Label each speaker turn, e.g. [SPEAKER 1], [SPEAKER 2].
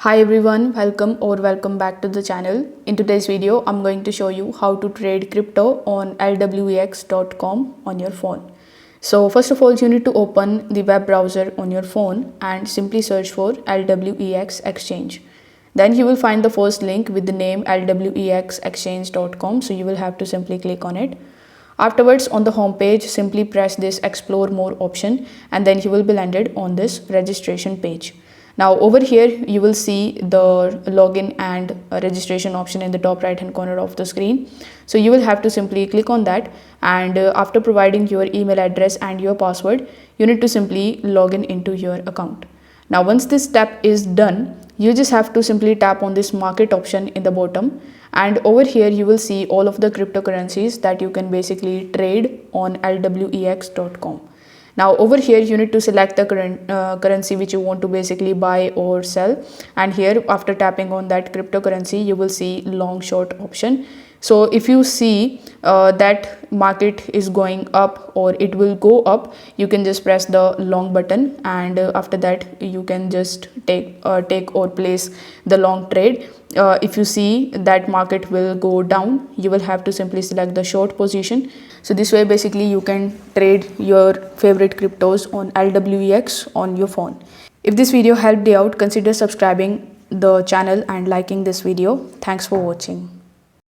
[SPEAKER 1] Hi everyone, welcome back to the channel. In today's video, I'm going to show you how to trade crypto on LWEX.com on your phone. So first of all, you need to open the web browser on your phone and simply search for LWEX exchange. Then you will find the first link with the name LWEXexchange.com. So you will have to simply click on it. Afterwards, on the home page, simply press this explore more option and then you will be landed on this registration page. Now over here you will see the login and registration option in the top right hand corner of the screen. So you will have to simply click on that, and after providing your email address and your password, you need to simply log in into your account. Now once this step is done, you just have to simply tap on this market option in the bottom, and over here you will see all of the cryptocurrencies that you can basically trade on LWEX.com. Now over here you need to select the currency which you want to basically buy or sell, and here after tapping on that cryptocurrency you will see long short option. So if you see that market is going up or it will go up, you can just press the long button, and after that you can just take or place the long trade. If you see that market will go down, you will have to simply select the short position. So this way basically you can trade your favorite cryptos on LWEX on your phone. If this video helped you out, consider subscribing the channel and liking this video. Thanks for watching.